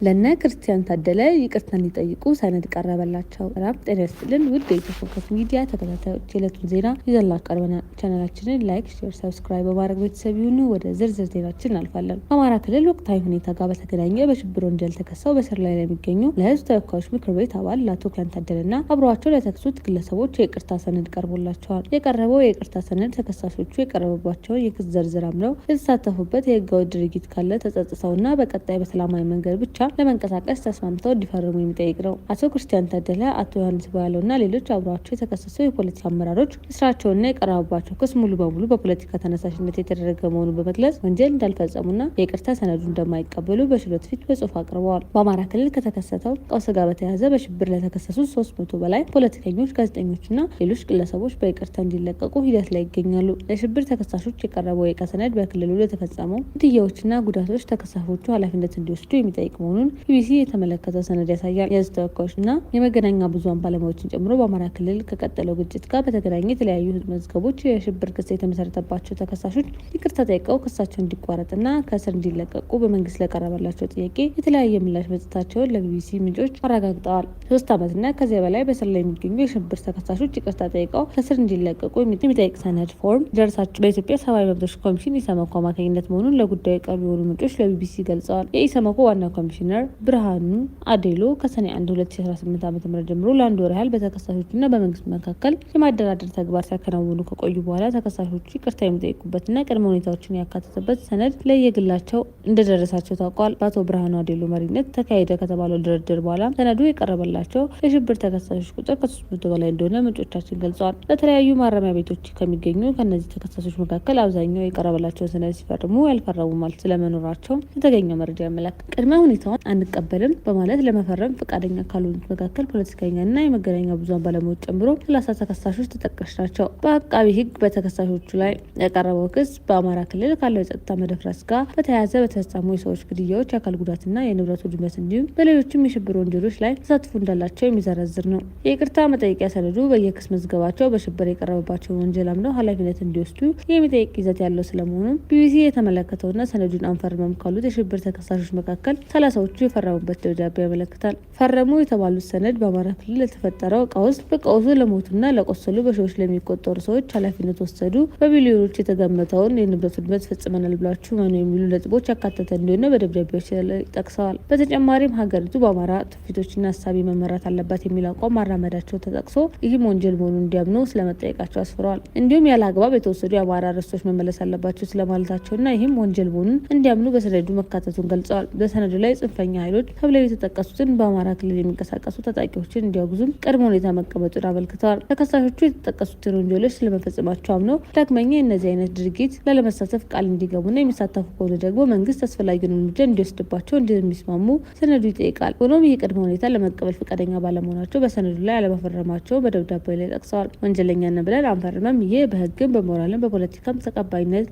ለነ ክርስቲያን ታደለ ይቅርታ እንዲጠይቁ ሰነድ ቀረበላቸው። ሰላም ጤና ይስጥልን ውድ የኢትዮፎከስ ሚዲያ ተከታታዮች፣ የዕለቱን ዜና ይዘንላችሁ ቀርበናል። ቻናላችንን ላይክ፣ ሼር፣ ሰብስክራይብ በማድረግ ቤተሰብ ይሁኑ። ወደ ዝርዝር ዜናችን እናልፋለን። በአማራ ክልል ወቅታዊ ሁኔታ ጋር በተገናኘ በሽብር ወንጀል ተከሰው በስር ላይ ለሚገኙ ለህዝብ ተወካዮች ምክር ቤት አባል ለአቶ ክርስቲያን ታደለና አብረዋቸው ለተከሰሱት ግለሰቦች የይቅርታ ሰነድ ቀርቦላቸዋል። የቀረበው የይቅርታ ሰነድ ተከሳሾቹ የቀረበባቸውን የክስ ዝርዝር አምነው የተሳተፉበት የህገወጥ ድርጊት ካለ ተጸጽተውና በቀጣይ በሰላማዊ መንገድ ብቻ ለመንቀሳቀስ ተስማምተው እንዲፈርሙ የሚጠይቅ ነው። አቶ ክርስቲያን ታደለ፣ አቶ ዮሐንስ ባያለውና ሌሎች አብረዋቸው የተከሰሱ የፖለቲካ አመራሮች ስራቸውና የቀረበባቸው ክስ ሙሉ በሙሉ በፖለቲካ ተነሳሽነት የተደረገ መሆኑን በመግለጽ ወንጀል እንዳልፈጸሙና የይቅርታ ሰነዱ እንደማይቀበሉ በችሎት ፊት በጽሁፍ አቅርበዋል። በአማራ ክልል ከተከሰተው ቀውስ ጋር በተያያዘ በሽብር ለተከሰሱ 300 በላይ ፖለቲከኞች፣ ጋዜጠኞችና ሌሎች ግለሰቦች በይቅርታ እንዲለቀቁ ሂደት ላይ ይገኛሉ። ለሽብር ተከሳሾች የቀረበው የይቅርታ ሰነድ በክልሉ ለተፈጸመው ግድያዎችና ጉዳቶች ተከሳሾቹ ኃላፊነት እንዲወስዱ የሚጠይቅ መሆኑን ቢቢሲ የተመለከተው ሰነድ ያሳያል። የህዝብ ተወካዮችና የመገናኛ ብዙሃን ባለሙያዎችን ጨምሮ በአማራ ክልል ከቀጠለው ግጭት ጋር በተገናኘ የተለያዩ መዝገቦች የሽብር ክስ የተመሰረተባቸው ተከሳሾች ይቅርታ ጠይቀው ክሳቸው እንዲቋረጥና ከእስር እንዲለቀቁ በመንግስት ለቀረበላቸው ጥያቄ የተለያየ ምላሽ መስጠታቸውን ለቢቢሲ ምንጮች አረጋግጠዋል። 3 ዓመትና ከዚያ በላይ በስር ላይ የሚገኙ የሽብር ተከሳሾች ይቅርታ ጠይቀው ከእስር እንዲለቀቁ የሚጠይቅ ሰነድ ፎርም ደረሳቸው በኢትዮጵያ ሰብአዊ መብቶች ኮሚሽን ኢሰመኮ አማካኝነት መሆኑን ለጉዳዩ ቅርብ የሆኑ ምንጮች ለቢቢሲ ገልጸዋል። የኢሰመኮ ዋና ኮሚሽነር ብርሃኑ አዴሎ ከሰኔ 1 2018 ዓ.ም ጀምሮ ለአንድ ወር ያህል በተከሳሾችና በመንግስት መካከል የማደራደር ተግባር ሲያከናውኑ ከቆዩ በኋላ ተከሳሾቹ ይቅርታ የሚጠይቁበትና ቅድመ ሁኔታዎችን ያካተተበት ሰነድ ለየግላቸው እንደደረሳቸው ታውቋል። በአቶ ብርሃኑ አዴሎ መሪነት ተካሄደ ከተባለው ድርድር በኋላ ሰነዱ የቀረበላቸው የሽብር ተከሳሾች ቁጥር ከ300 በላይ እንደሆነ ምንጮቻችን ገልጸዋል። በተለያዩ ማረሚያ ቤቶች ከሚገኙ ከእነዚህ ተከሳሾች መካከል አብዛኛው የቀረበላቸውን ሰነድ ሲፈርሙ ያልፈረሙ ማለት ስለመኖራቸው የተገኘው መረጃ ያመለክታል። ቅድመ ሁኔታውን አንቀበልም በማለት ለመፈረም ፈቃደኛ ካልሆኑት መካከል ፖለቲከኛና የመገናኛ ብዙሃን ባለሙያዎች ጨምሮ 30 ተከሳሾች ተጠቃሽ ናቸው። በአቃቢ ሕግ በተከሳሾቹ ላይ የቀረበው ክስ በአማራ ክልል ካለው የጸጥታ መደፍረስ ጋር በተያያዘ በተፈጸሙ የሰዎች ግድያዎች፣ የአካል ጉዳትና የንብረት ውድመት እንዲሁም በሌሎችም የሽብር ወንጀሎች ላይ ተሳትፎ እንዳላቸው የሚዘረዝር ነው። የይቅርታ መጠየቂያ ሰነዱ በየክስ መዝገባቸው በሽብር የቀረበባቸውን ወንጀል አምነው ኃላፊነት እንዲወስዱ የሚጠይቅ ይዘት ያለው ስለመሆኑ ቢቢሲ የተመለከተውና ሰነዱን አንፈርመም ካሉት የሽብር ተከሳሾች መካከል 30ዎቹ የፈረሙበት ደብዳቤ ያመለክታል። ፈረሙ የተባሉት ሰነድ በአማራ ክልል ለተፈጠረው ቀውስ፣ በቀውሱ ለሞቱና ለቆሰሉ በሺዎች ለሚቆጠሩ ሰዎች ኃላፊነት ወሰዱ፣ በቢሊዮኖች የተገመተውን የንብረት ውድመት ፈጽመናል ብላችሁ መኑ የሚሉ ነጥቦች ያካተተ እንደሆነ በደብዳቤዎች ላይ ጠቅሰዋል። በተጨማሪም ሀገሪቱ በአማራ ትውፊቶችና ሀሳቢ መመራት አለባት የሚል አቋም ማራመዳቸው ተጠቅሶ ይህም ወንጀል መሆኑን እንዲያምኑ ስለመጠየቃቸው አስፍረዋል። እንዲሁም ያለ አግባብ የተወሰዱ የአማራ ርስቶች መመለስ አለባቸው ስለማለታቸውና ይህም ወንጀል መሆኑን እንዲያምኑ በሰነዱ መካተቱን ገልጸዋል። በሰነዱ ላይ ጽንፈኛ ኃይሎች ተብለው የተጠቀሱትን በአማራ ክልል የሚንቀሳቀሱ ታጣቂዎችን እንዲያወግዙም ቅድመ ሁኔታ መቀመጡን አመልክተዋል። ተከሳሾቹ የተጠቀሱትን ወንጀሎች ስለመፈጸማቸው አምነው ዳግመኛ የእነዚህ አይነት ድርጊት ላለመሳተፍ ቃል እንዲገቡና የሚሳተፉ ከሆነ ደግሞ መንግስት አስፈላጊውን እርምጃ እንዲወስድባቸው እንደሚስማሙ ሰነዱ ይጠይቃል። ሆኖም ይህ ቅድመ ሁኔታ ለመቀበል ፈቃደኛ ባለመሆናቸው በሰነዱ ላይ አለመፈረማቸው በደብዳቤው ላይ ጠቅሰዋል። ወንጀለኛ ነን ብለን አንፈርመም፣ ይህ በህግም በሞራልም በፖለቲካም ተቀባይነት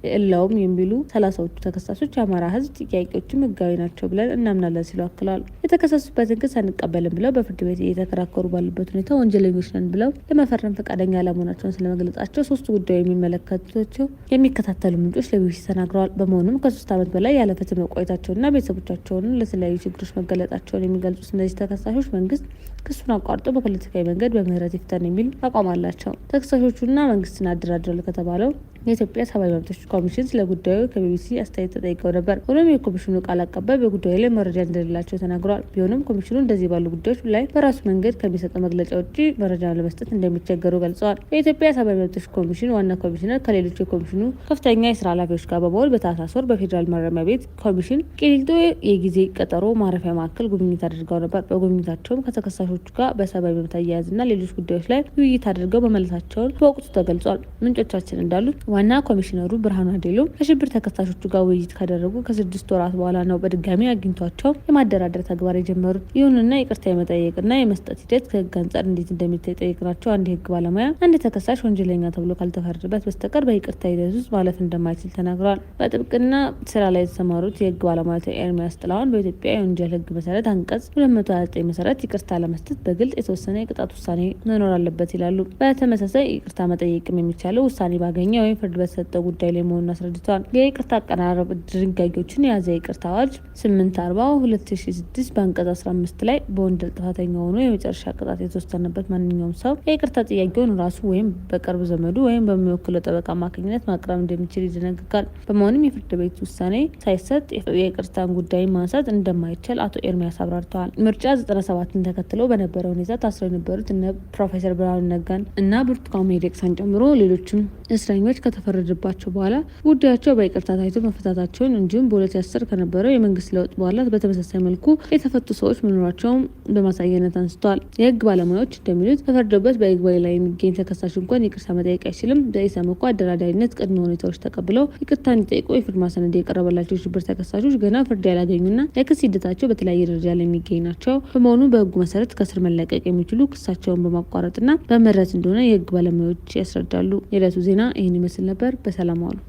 የለውም የሚሉ 30ዎቹ ተከሳሾች የአማራ ህዝብ ጥያቄዎችም ህጋዊ ናቸው ብለን እናምናለን ሲሉ አክለዋል። የተከሰሱበትን ክስ አንቀበልም ብለው በፍርድ ቤት እየተከራከሩ ባሉበት ሁኔታ ወንጀለኞች ነን ብለው ለመፈረም ፈቃደኛ አለመሆናቸውን ስለመግለጻቸው ሶስቱ ጉዳዩ የሚመለከታቸው የሚከታተሉ ምንጮች ለቢቢሲ ተናግረዋል። በመሆኑም ከ3 ዓመት በላይ ያለ ፍትህ መቆየታቸውና ቤተሰቦቻቸውን ለተለያዩ ችግሮች መገለጣቸውን የሚገልጹት እነዚህ ተከሳሾች መንግስት ክሱን አቋርጦ በፖለቲካዊ መንገድ በምህረት ይፍታን የሚል አቋም አላቸው። ተከሳሾቹና መንግስትን አደራድራሉ ከተባለው የኢትዮጵያ ሰብአዊ መብቶች ኮሚሽን ስለ ጉዳዩ ከቢቢሲ አስተያየት ተጠይቀው ነበር። ሆኖም የኮሚሽኑ ቃል አቀባይ በጉዳዩ ላይ መረጃ እንደሌላቸው ተናግረዋል። ቢሆንም ኮሚሽኑ እንደዚህ ባሉ ጉዳዮች ላይ በራሱ መንገድ ከሚሰጠው መግለጫ ውጭ መረጃ ለመስጠት እንደሚቸገሩ ገልጸዋል። የኢትዮጵያ ሰብአዊ መብቶች ኮሚሽን ዋና ኮሚሽነር ከሌሎች የኮሚሽኑ ከፍተኛ የስራ ኃላፊዎች ጋር በመሆን በታህሳስ ወር በፌዴራል ማረሚያ ቤት ኮሚሽን ቂሊንጦ የጊዜ ቀጠሮ ማረፊያ ማዕከል ጉብኝት አድርገው ነበር። በጉብኝታቸውም ከተከሳሾቹ ጋር በሰብአዊ መብት አያያዝና ሌሎች ጉዳዮች ላይ ውይይት አድርገው መመለሳቸውን በወቅቱ ተገልጿል። ምንጮቻችን እንዳሉት ዋና ኮሚሽነሩ ብርሃኑ አዴሎ ከሽብር ተከሳሾቹ ጋር ውይይት ካደረጉ ከ6 ወራት በኋላ ነው በድጋሚ አግኝቷቸው የማደራደር ተግባር የጀመሩት። ይሁንና ይቅርታ የመጠየቅና የመስጠት ሂደት ከህግ አንጻር እንዴት እንደሚታይ ጠይቅናቸው አንድ የህግ ባለሙያ አንድ ተከሳሽ ወንጀለኛ ተብሎ ካልተፈረደበት በስተቀር በይቅርታ ሂደት ውስጥ ማለፍ እንደማይችል ተናግረዋል። በጥብቅና ስራ ላይ የተሰማሩት የህግ ባለሙያ ኤርሚያስ ጥላሁን በኢትዮጵያ የወንጀል ህግ መሰረት አንቀጽ 229 መሰረት ይቅርታ ለመስጠት ስህተት በግልጽ የተወሰነ የቅጣት ውሳኔ መኖር አለበት ይላሉ። በተመሳሳይ ይቅርታ መጠየቅም የሚቻለው ውሳኔ ባገኘ ወይም ፍርድ በተሰጠው ጉዳይ ላይ መሆኑን አስረድተዋል። የይቅርታ አቀራረብ ድንጋጌዎችን የያዘ የይቅርታ አዋጅ 840/2006 በአንቀጽ 15 ላይ በወንጀል ጥፋተኛ ሆኖ የመጨረሻ ቅጣት የተወሰነበት ማንኛውም ሰው የይቅርታ ጥያቄውን ራሱ ወይም በቅርብ ዘመዱ ወይም በሚወክለው ጠበቃ አማካኝነት ማቅረብ እንደሚችል ይደነግጋል። በመሆኑም የፍርድ ቤት ውሳኔ ሳይሰጥ የይቅርታን ጉዳይ ማንሳት እንደማይቻል አቶ ኤርሚያስ አብራርተዋል። ምርጫ 97ን ተከትለው በነበረው ሁኔታ ታስረው የነበሩት እነ ፕሮፌሰር ብርሃኑ ነጋን እና ብርቱካን ሚደቅሳን ጨምሮ ሌሎችም እስረኞች ከተፈረደባቸው በኋላ ጉዳያቸው በይቅርታ ታይቶ መፈታታቸውን እንዲሁም በ2010 ከነበረው የመንግስት ለውጥ በኋላ በተመሳሳይ መልኩ የተፈቱ ሰዎች መኖራቸውን በማሳያነት አንስተዋል። የህግ ባለሙያዎች እንደሚሉት ተፈርዶበት በይግባኝ ላይ የሚገኝ ተከሳሽ እንኳን ይቅርታ መጠየቅ አይችልም። በኢሰመኮ አደራዳሪነት ቅድመ ሁኔታዎች ተቀብለው ይቅርታ እንዲጠይቁ የፊርማ ሰነድ የቀረበላቸው ሽብር ተከሳሾች ገና ፍርድ ያላገኙና የክስ ሂደታቸው በተለያየ ደረጃ ላይ የሚገኝ ናቸው። በመሆኑ በህጉ መሰረት ከስር መለቀቅ የሚችሉ ክሳቸውን በማቋረጥና በምህረት እንደሆነ የህግ ባለሙያዎች ያስረዳሉ። የዕለቱ ዜና ይህን ይመስል ነበር። በሰላም ዋሉ።